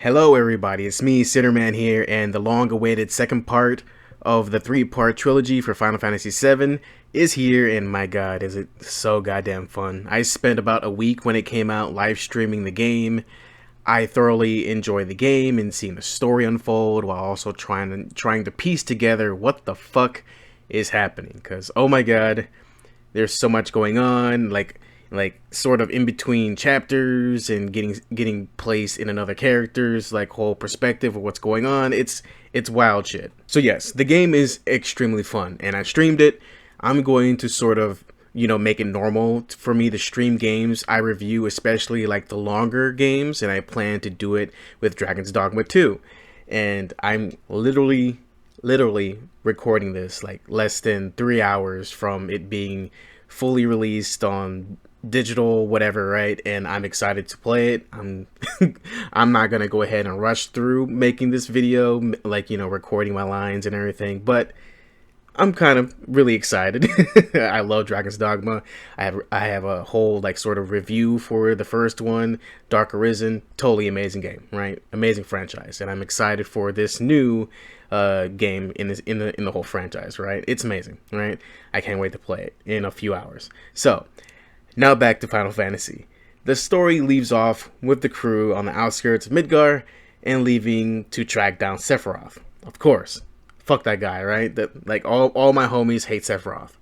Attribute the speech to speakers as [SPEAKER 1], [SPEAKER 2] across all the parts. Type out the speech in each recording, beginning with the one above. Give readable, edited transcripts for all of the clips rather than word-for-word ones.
[SPEAKER 1] Hello everybody, it's me, SinnerMan here, and the long-awaited second part of the three-part trilogy for Final Fantasy VII is here, and my god, is it so goddamn fun. I spent about a week when it came out live streaming the game. I thoroughly enjoyed the game and seeing the story unfold while also trying to piece together what the fuck is happening, because oh my god, there's so much going on, like sort of in between chapters and getting placed in another character's like whole perspective of what's going on. It's wild shit. So yes, the game is extremely fun and I streamed it. I'm going to sort of, make it normal for me to stream games I review, especially like the longer games, and I plan to do it with Dragon's Dogma 2. And I'm literally recording this like less than 3 hours from it being fully released on digital whatever, right? And I'm excited to play it. I'm not gonna go ahead and rush through making this video, like, recording my lines and everything, but I'm kind of really excited. I love Dragon's Dogma. I have a whole like sort of review for the first one, Dark Arisen. Totally amazing game, right? Amazing franchise, and I'm excited for this new game in the whole franchise, right? It's amazing, right? I can't wait to play it in a few hours. So now back to Final Fantasy. The story leaves off with the crew on the outskirts of Midgar and leaving to track down Sephiroth. Of course. Fuck that guy, right? That like all my homies hate Sephiroth.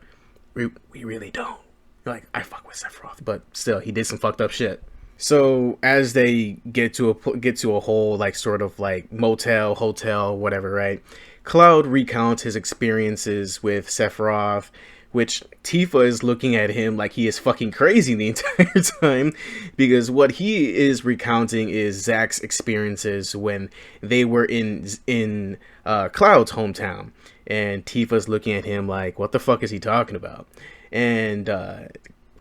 [SPEAKER 1] We really don't. Like, I fuck with Sephiroth, but still, he did some fucked up shit. So as they get to a whole like sort of like motel, hotel, whatever, right? Cloud recounts his experiences with Sephiroth, which Tifa is looking at him like he is fucking crazy the entire time, because what he is recounting is Zack's experiences when they were in Cloud's hometown, and Tifa's looking at him like, what the fuck is he talking about? And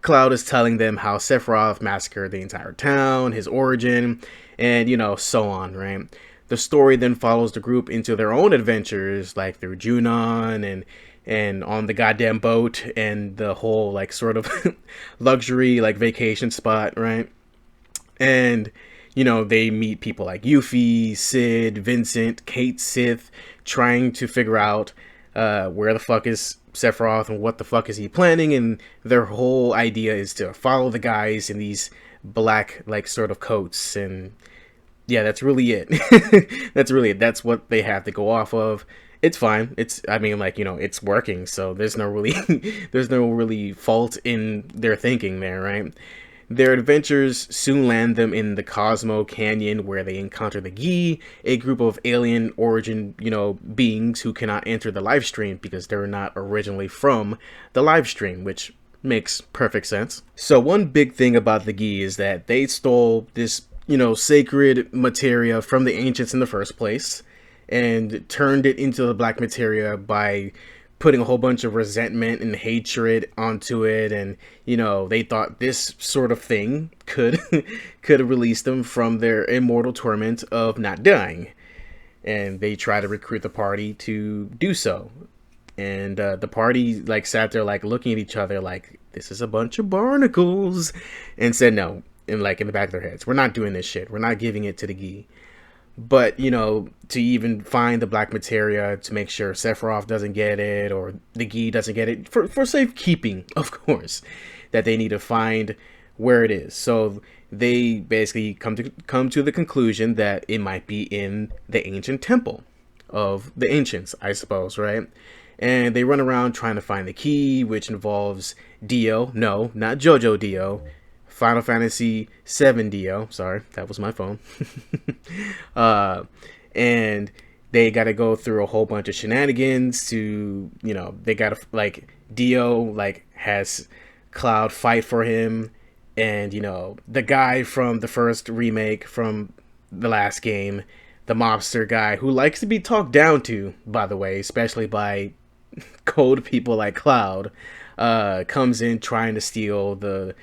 [SPEAKER 1] Cloud is telling them how Sephiroth massacred the entire town, his origin, and so on, right? The story then follows the group into their own adventures, like through Junon and on the goddamn boat and the whole like sort of luxury like vacation spot, right? And they meet people like Yuffie, Sid, Vincent, Kate Sith, trying to figure out where the fuck is Sephiroth and what the fuck is he planning, and their whole idea is to follow the guys in these black like sort of coats, and yeah, that's really it. That's really it. That's what they have to go off of. It's fine. It's working, so there's no really fault in their thinking there, right? Their adventures soon land them in the Cosmo Canyon, where they encounter the Gi, a group of alien origin, beings who cannot enter the live stream because they're not originally from the live stream, which makes perfect sense. So one big thing about the Gi is that they stole this, sacred materia from the ancients in the first place, and turned it into the black materia by putting a whole bunch of resentment and hatred onto it, and they thought this sort of thing could release them from their immortal torment of not dying, and they try to recruit the party to do so. And the party like sat there like looking at each other like, this is a bunch of barnacles, and said no, in the back of their heads, we're not doing this shit, we're not giving it to the Gi. But, to even find the black materia, to make sure Sephiroth doesn't get it, or the Gi doesn't get it, for safekeeping, of course, that they need to find where it is. So they basically come to the conclusion that it might be in the ancient temple of the ancients, I suppose, right? And they run around trying to find the key, which involves Dio. No, not JoJo Dio. Final Fantasy VII Dio. Sorry, that was my phone. And they got to go through a whole bunch of shenanigans to, they got to, like, Dio, like, has Cloud fight for him. And, the guy from the first remake from the last game, the mobster guy, who likes to be talked down to, by the way, especially by cold people like Cloud, comes in trying to steal the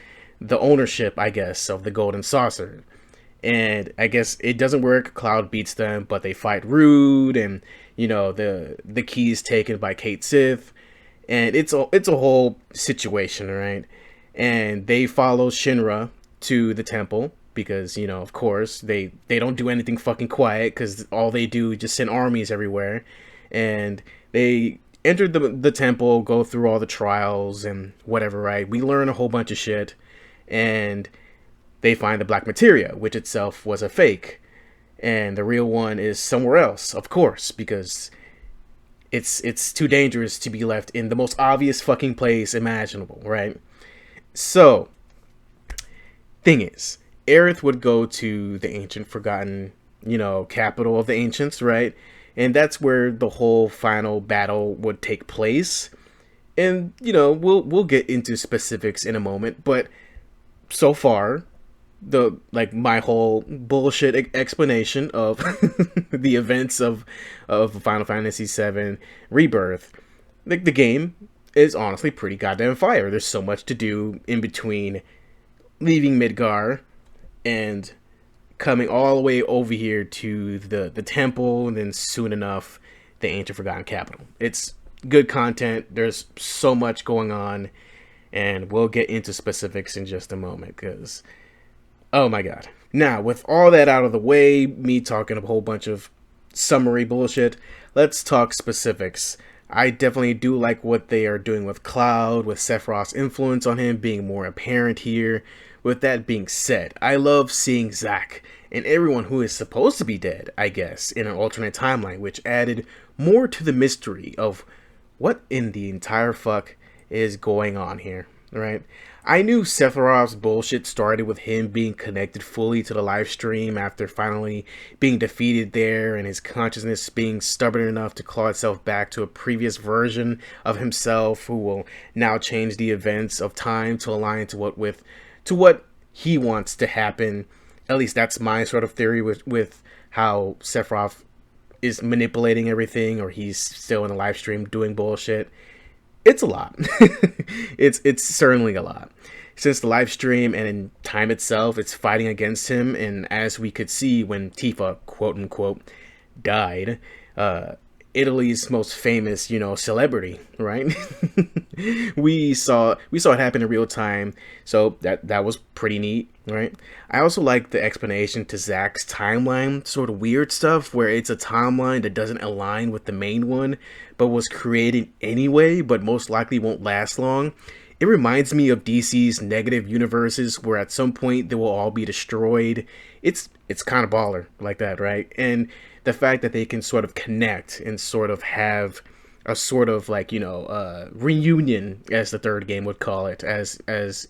[SPEAKER 1] ownership, I guess, of the golden saucer. And I guess it doesn't work. Cloud beats them, but they fight rude, and the key is taken by Kate Sith, and it's a whole situation, right? And they follow Shinra to the temple, because, you know, of course, they don't do anything fucking quiet, because all they do is just send armies everywhere. And they enter the temple, go through all the trials and whatever, right? We learn a whole bunch of shit, and they find the black materia, which itself was a fake. And the real one is somewhere else, of course, because it's too dangerous to be left in the most obvious fucking place imaginable, right? So, thing is, Aerith would go to the ancient forgotten, you know, capital of the ancients, right? And that's where the whole final battle would take place. And, you know, we'll get into specifics in a moment, but so far, my whole bullshit explanation of the events of Final Fantasy VII Rebirth, the game is honestly pretty goddamn fire. There's so much to do in between leaving Midgar and coming all the way over here to the temple, and then soon enough the ancient forgotten capital. It's good content. There's so much going on, and we'll get into specifics in just a moment, because oh my god. Now, with all that out of the way, me talking a whole bunch of summary bullshit, let's talk specifics. I definitely do like what they are doing with Cloud, with Sephiroth's influence on him being more apparent here. With that being said, I love seeing Zack and everyone who is supposed to be dead, I guess, in an alternate timeline, which added more to the mystery of what in the entire fuck is going on here, right? I knew Sephiroth's bullshit started with him being connected fully to the live stream after finally being defeated there, and his consciousness being stubborn enough to claw itself back to a previous version of himself who will now change the events of time to align to what he wants to happen. At least that's my sort of theory with how Sephiroth is manipulating everything, or he's still in the live stream doing bullshit. It's a lot. it's certainly a lot. Since the live stream and in time itself, it's fighting against him, and as we could see when Tifa, quote unquote, died, Italy's most famous, you know, celebrity, right? we saw it happen in real time, so that was pretty neat, right? I also like the explanation to Zack's timeline, sort of weird stuff where it's a timeline that doesn't align with the main one, but was created anyway, but most likely won't last long. It reminds me of DC's negative universes where at some point they will all be destroyed. It's kind of baller like that, right? And the fact that they can sort of connect and sort of have a sort of like, you know, reunion, as the third game would call it, as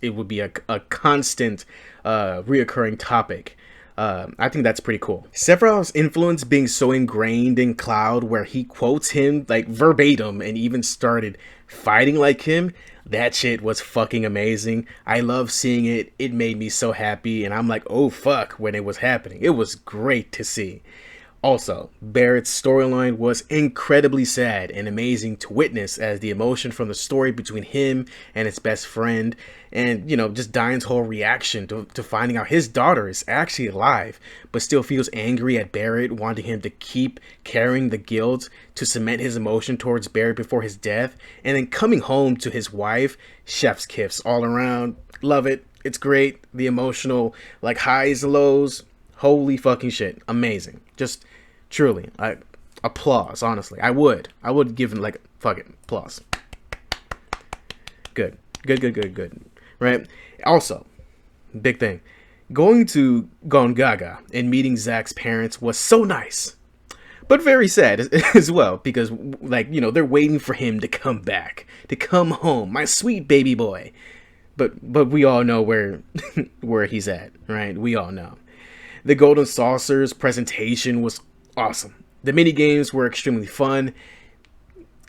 [SPEAKER 1] it would be a constant reoccurring topic. I think that's pretty cool. Sephiroth's influence being so ingrained in Cloud, where he quotes him like verbatim and even started fighting like him, that shit was fucking amazing. I love seeing it. It made me so happy, and I'm like, oh fuck, when it was happening. It was great to see. Also, Barrett's storyline was incredibly sad and amazing to witness, as the emotion from the story between him and his best friend, and, you know, just Diane's whole reaction to finding out his daughter is actually alive, but still feels angry at Barrett, wanting him to keep carrying the guilt to cement his emotion towards Barrett before his death, and then coming home to his wife. Chef's kiss all around. Love it. It's great. The emotional, like, highs and lows. Holy fucking shit. Amazing. Just truly, applause, honestly. I would give him, like, fuck it, applause. Good. Right? Also, big thing. Going to Gongaga and meeting Zack's parents was so nice, but very sad as well, because, like, you know, they're waiting for him to come back, to come home, my sweet baby boy. But we all know where he's at, right? We all know. The Golden Saucer's presentation was awesome. The mini games were extremely fun.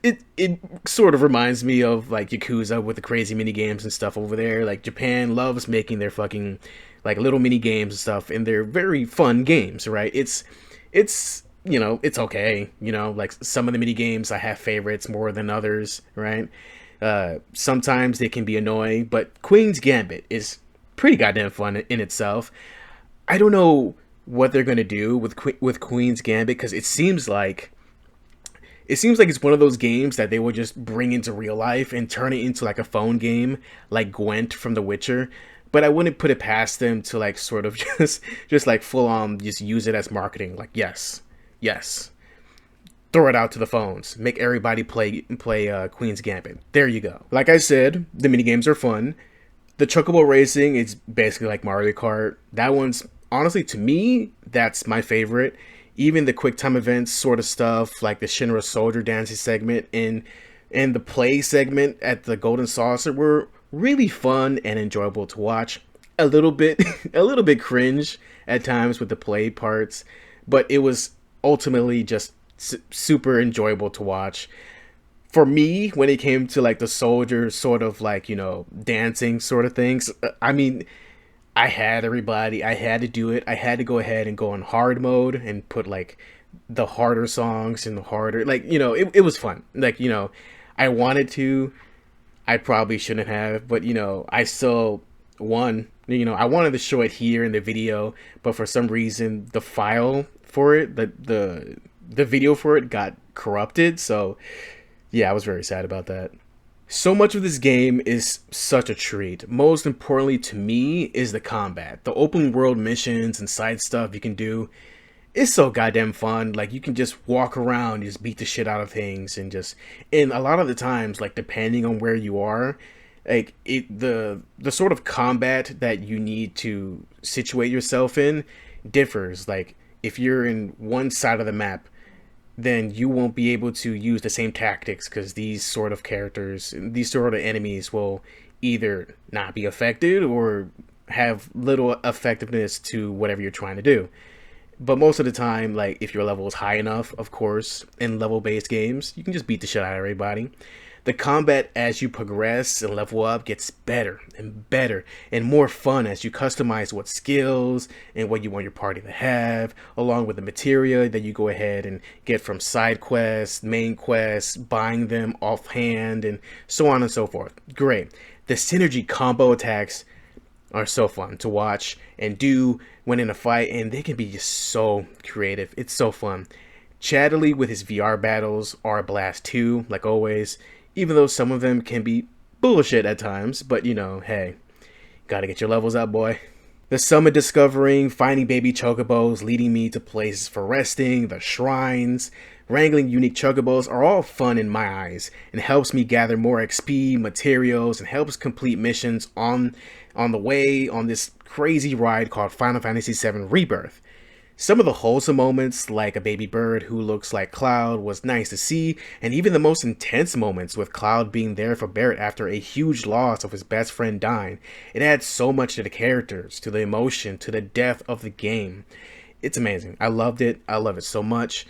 [SPEAKER 1] It sort of reminds me of like Yakuza with the crazy mini games and stuff over there. Like, Japan loves making their fucking like little mini games and stuff, and they're very fun games, right? It's you know, it's okay. You know, like some of the mini games I have favorites more than others, right? Sometimes they can be annoying, but Queen's Gambit is pretty goddamn fun in itself. I don't know what they're gonna do with Queen's Gambit, because it seems like it's one of those games that they will just bring into real life and turn it into like a phone game, like Gwent from The Witcher. but I wouldn't put it past them to like sort of just like full on just use it as marketing. Like yes, throw it out to the phones, make everybody play Queen's Gambit. There you go. Like I said, the mini games are fun. The Chocobo Racing is basically like Mario Kart. That one's honestly, to me, that's my favorite. Even the quick time events sort of stuff, like the Shinra Soldier dancing segment and the play segment at the Golden Saucer were really fun and enjoyable to watch. A little bit a little bit cringe at times with the play parts, but it was ultimately just super enjoyable to watch. For me, when it came to like the soldier sort of like, dancing sort of things, I mean, I had everybody, I had to do it. I had to go ahead and go on hard mode and put like the harder songs and the harder, like, it was fun. Like, I wanted to, I probably shouldn't have, but I still won. I wanted to show it here in the video, but for some reason the file for it, the video for it got corrupted. So yeah, I was very sad about that. So much of this game is such a treat. Most importantly to me is the combat. The open world missions and side stuff you can do is so goddamn fun. Like, you can just walk around, just beat the shit out of things, and a lot of the times, like, depending on where you are, like, the sort of combat that you need to situate yourself in differs. Like, if you're in one side of the map, then you won't be able to use the same tactics, because these sort of characters, these sort of enemies will either not be affected or have little effectiveness to whatever you're trying to do. But most of the time, like, if your level is high enough, of course, in level-based games, you can just beat the shit out of everybody. The combat as you progress and level up gets better and more fun as you customize what skills and what you want your party to have, along with the materia that you go ahead and get from side quests, main quests, buying them offhand, and so on and so forth. Great. The synergy combo attacks are so fun to watch and do when in a fight, and they can be just so creative. It's so fun. Chattily with his VR battles are a blast too, like always, even though some of them can be bullshit at times, but hey, gotta get your levels up, boy. The summit discovering, finding baby chocobos, leading me to places for resting, the shrines, wrangling unique chocobos are all fun in my eyes, and helps me gather more XP, materials, and helps complete missions on the way on this crazy ride called Final Fantasy VII Rebirth. Some of the wholesome moments, like a baby bird who looks like Cloud, was nice to see, and even the most intense moments with Cloud being there for Barrett after a huge loss of his best friend dying. It adds so much to the characters, to the emotion, to the depth of the game. It's amazing. I loved it. I love it so much.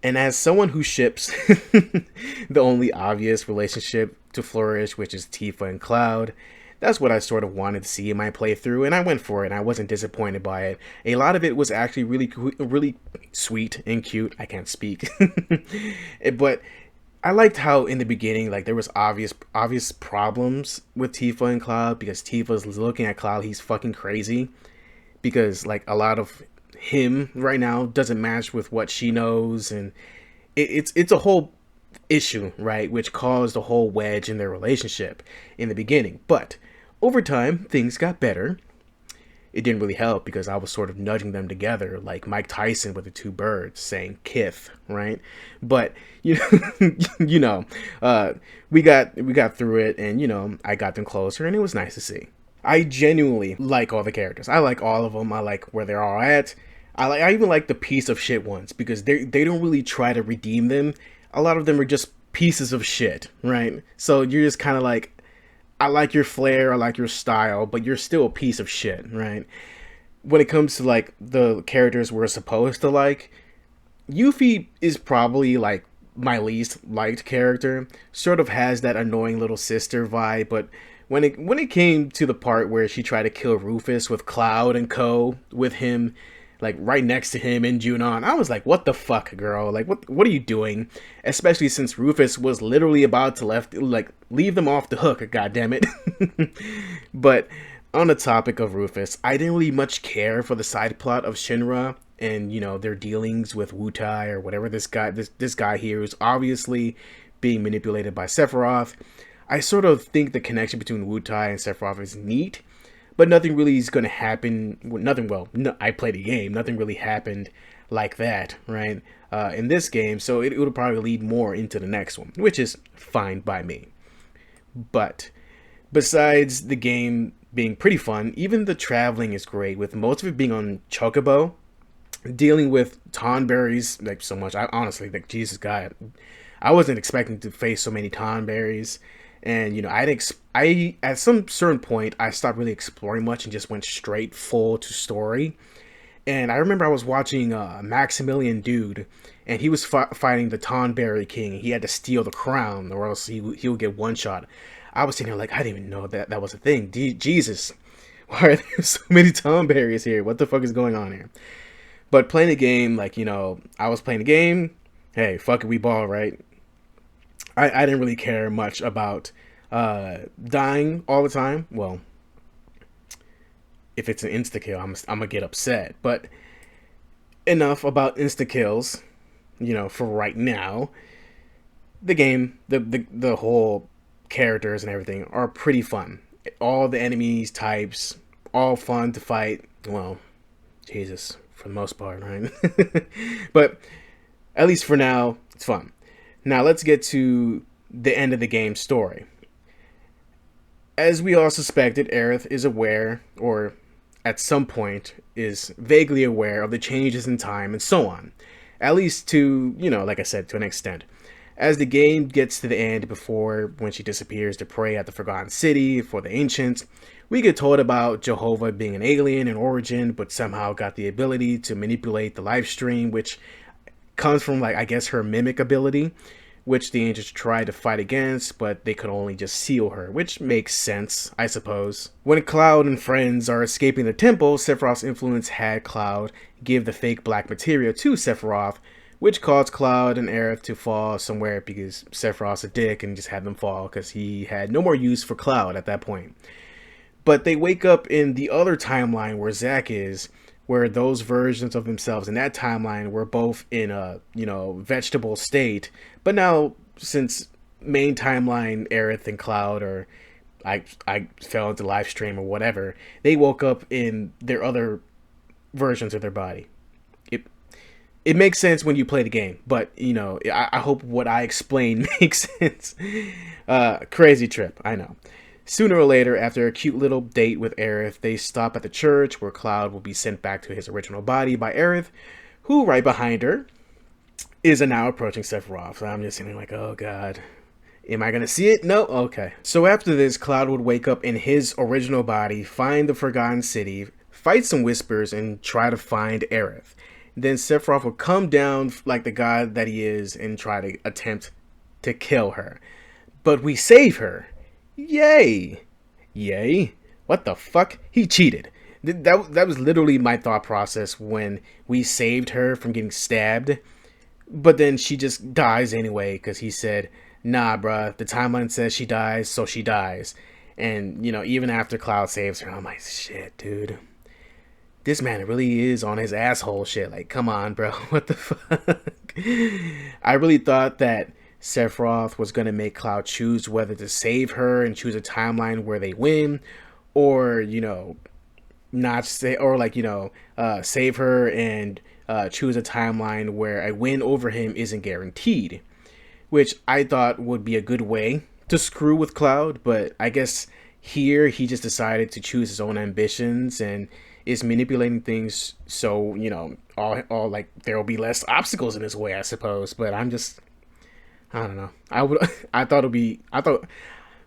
[SPEAKER 1] And as someone who ships the only obvious relationship to flourish, which is Tifa and Cloud, that's what I sort of wanted to see in my playthrough, and I went for it, and I wasn't disappointed by it. A lot of it was actually really sweet and cute. I can't speak. But I liked how in the beginning, like, there was obvious problems with Tifa and Cloud, because Tifa's looking at Cloud, he's fucking crazy, because, like, a lot of him right now doesn't match with what she knows, and it's a whole issue, right, which caused a whole wedge in their relationship in the beginning. But over time, things got better. It didn't really help because I was sort of nudging them together like Mike Tyson with the two birds saying kith, right? But we got through it, and I got them closer, and it was nice to see. I genuinely like all the characters. I like all of them. I like where they're all at. I even like the piece of shit ones, because they don't really try to redeem them. A lot of them are just pieces of shit, right? So you're just kind of like, I like your flair, I like your style, but you're still a piece of shit, right? When it comes to like the characters we're supposed to like, Yuffie is probably like my least liked character. Sort of has that annoying little sister vibe, but when it came to the part where she tried to kill Rufus with Cloud and co with him, like right next to him in Junon, I was like, what the fuck, girl? Like, what are you doing? Especially since Rufus was literally about to leave them off the hook, goddammit. But on the topic of Rufus, I didn't really much care for the side plot of Shinra and, their dealings with Wutai or whatever this guy here who's obviously being manipulated by Sephiroth. I sort of think the connection between Wutai and Sephiroth is neat, but nothing really is going to happen. Nothing, well, no, I played a game. Nothing really happened like that, right? In this game, so it will probably lead more into the next one, which is fine by me. But besides the game being pretty fun, even the traveling is great, with most of it being on Chocobo, dealing with tonberries like so much. I honestly, like, Jesus God, I wasn't expecting to face so many tonberries. And I at some certain point I stopped really exploring much and just went straight full to story. And I remember I was watching Maximilian Dude, and he was fighting the Tonberry King. And he had to steal the crown, or else he would get one shot. I was sitting there like, I didn't even know that was a thing. Jesus, why are there so many Tonberries here? What the fuck is going on here? But playing the game, like, I was playing the game. Hey, fuck it, we ball, right? I didn't really care much about dying all the time. Well, if it's an insta-kill, I'm going to get upset. But enough about insta-kills, for right now. The game, the whole characters and everything are pretty fun. All the enemies, types, all fun to fight. Well, Jesus, for the most part, right? But at least for now, it's fun. Now let's get to the end of the game's story. As we all suspected, Aerith is aware, or at some point is vaguely aware of the changes in time and so on. At least to, like I said, to an extent. As the game gets to the end, before when she disappears to pray at the Forgotten City for the Ancients, we get told about Jehovah being an alien in origin, but somehow got the ability to manipulate the live stream, which comes from, like, I guess her mimic ability, which the Ancients tried to fight against, but they could only just seal her, which makes sense, I suppose. When Cloud and friends are escaping the temple, Sephiroth's influence had Cloud give the fake black materia to Sephiroth, which caused Cloud and Aerith to fall somewhere because Sephiroth's a dick and just had them fall because he had no more use for Cloud at that point. But they wake up in the other timeline where Zack is, where those versions of themselves in that timeline were both in a, vegetable state. But now, since main timeline Aerith and Cloud, or I fell into live stream or whatever, they woke up in their other versions of their body. It makes sense when you play the game, but, I hope what I explain makes sense. Crazy trip, I know. Sooner or later, after a cute little date with Aerith, they stop at the church where Cloud will be sent back to his original body by Aerith, who, right behind her, is now approaching Sephiroth. So I'm just sitting like, oh god. Am I going to see it? No? Okay. So after this, Cloud would wake up in his original body, find the Forgotten City, fight some Whispers, and try to find Aerith. Then Sephiroth would come down like the god that he is and try to attempt to kill her. But we save her. Yay! Yay! What the fuck? He cheated. That was literally my thought process when we saved her from getting stabbed. But then she just dies anyway because he said, nah, bruh, the timeline says she dies, so she dies. And, even after Cloud saves her, I'm like, shit, dude. This man really is on his asshole shit. Like, come on, bro. What the fuck? I really thought that Sephiroth was going to make Cloud choose whether to save her and choose a timeline where they win, or, not say, or like, save her and choose a timeline where a win over him isn't guaranteed, which I thought would be a good way to screw with Cloud. But I guess here he just decided to choose his own ambitions and is manipulating things so, all like there will be less obstacles in his way, I suppose. But I don't know.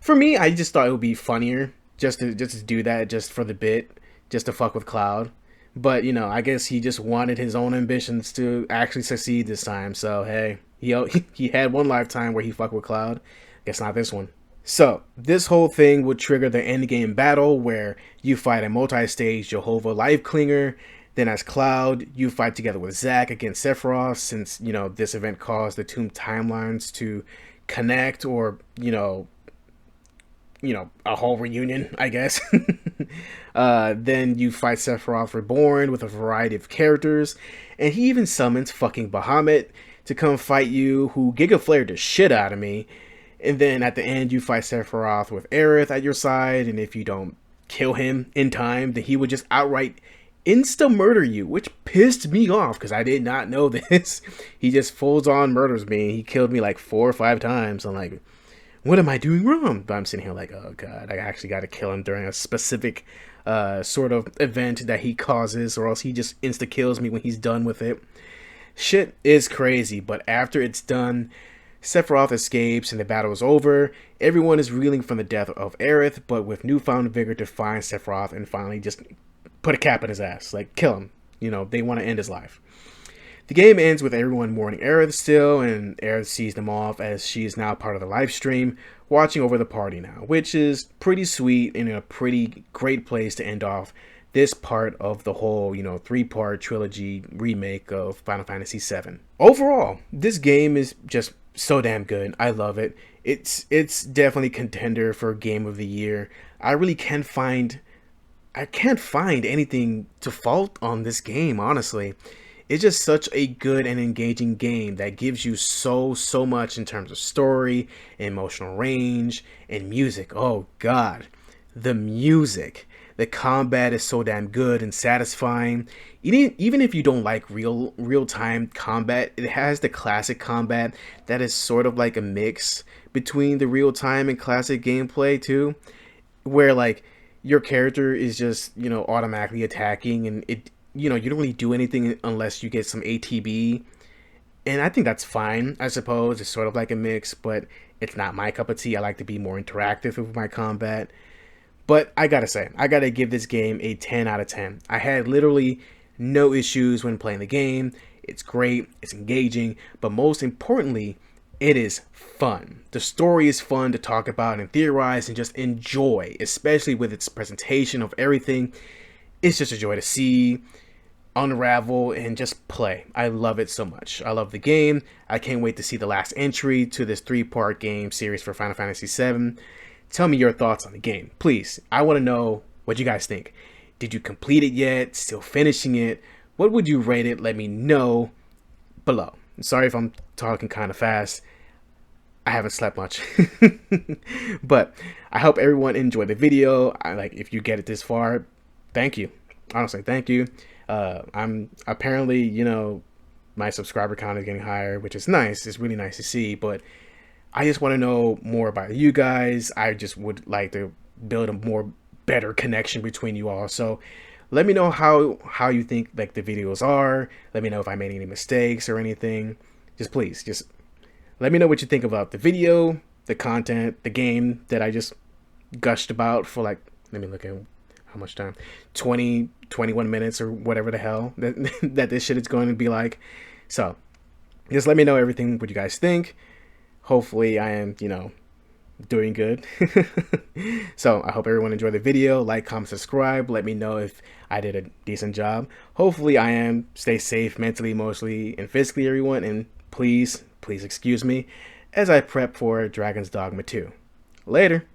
[SPEAKER 1] For me, I just thought it would be funnier just to do that just for the bit, just to fuck with Cloud. But, I guess he just wanted his own ambitions to actually succeed this time. So, hey, he had one lifetime where he fucked with Cloud. Guess not this one. So, this whole thing would trigger the endgame battle where you fight a multi-stage Jehovah Life Clinger. Then as Cloud, you fight together with Zack against Sephiroth, since, this event caused the two timelines to connect, or, a whole reunion, I guess. Then you fight Sephiroth Reborn with a variety of characters, and he even summons fucking Bahamut to come fight you, who Giga Flared the shit out of me. And then at the end, you fight Sephiroth with Aerith at your side, and if you don't kill him in time, then he would just outright insta murder you, which pissed me off because I did not know this. He just fulls on murders me. He killed me like 4 or 5 times. I'm like, what am I doing wrong? But I'm sitting here like, oh god, I actually got to kill him during a specific sort of event that he causes, or else he just insta kills me when he's done with it. Shit is crazy, but after it's done, Sephiroth escapes and the battle is over. Everyone is reeling from the death of Aerith, but with newfound vigor to find Sephiroth and finally just put a cap in his ass. Like, kill him. You know, they want to end his life. The game ends with everyone mourning Aerith still, and Aerith sees them off as she is now part of the live stream, watching over the party now, which is pretty sweet and a pretty great place to end off this part of the whole, 3-part trilogy remake of Final Fantasy VII. Overall, this game is just so damn good. I love it. It's definitely contender for Game of the Year. I can't find anything to fault on this game, honestly. It's just such a good and engaging game that gives you so much in terms of story, emotional range, and music. Oh god, the music. The combat is so damn good and satisfying. Even if you don't like real-time combat, it has the classic combat that is sort of like a mix between the real-time and classic gameplay too, where like your character is just, automatically attacking, and you don't really do anything unless you get some ATB. And I think that's fine, I suppose. It's sort of like a mix, but it's not my cup of tea. I like to be more interactive with my combat. But I gotta say, I gotta give this game a 10 out of 10. I had literally no issues when playing the game. It's great, it's engaging, but most importantly, it is fun. The story is fun to talk about and theorize and just enjoy, especially with its presentation of everything. It's just a joy to see, unravel, and just play. I love it so much. I love the game. I can't wait to see the last entry to this 3-part game series for Final Fantasy VII. Tell me your thoughts on the game, please. I want to know what you guys think. Did you complete it yet? Still finishing it? What would you rate it? Let me know below. Sorry if I'm talking kind of fast. I haven't slept much. But I hope everyone enjoyed the video. If you get it this far, thank you. Honestly, thank you. I'm apparently, my subscriber count is getting higher, which is nice. It's really nice to see, but I just want to know more about you guys. I just would like to build a better connection between you all. So let me know how you think the videos are. Let me know if I made any mistakes or anything. Please let me know what you think about the video, the content, the game that I just gushed about for let me look at how much time, 21 minutes or whatever the hell that this shit is going to be like. So just let me know everything, what you guys think. Hopefully I am, doing good. So I hope everyone enjoyed the video. Like, comment, subscribe. Let me know if I did a decent job. Hopefully I am. Stay safe mentally, emotionally, and physically, everyone. And please excuse me as I prep for Dragon's Dogma 2. Later.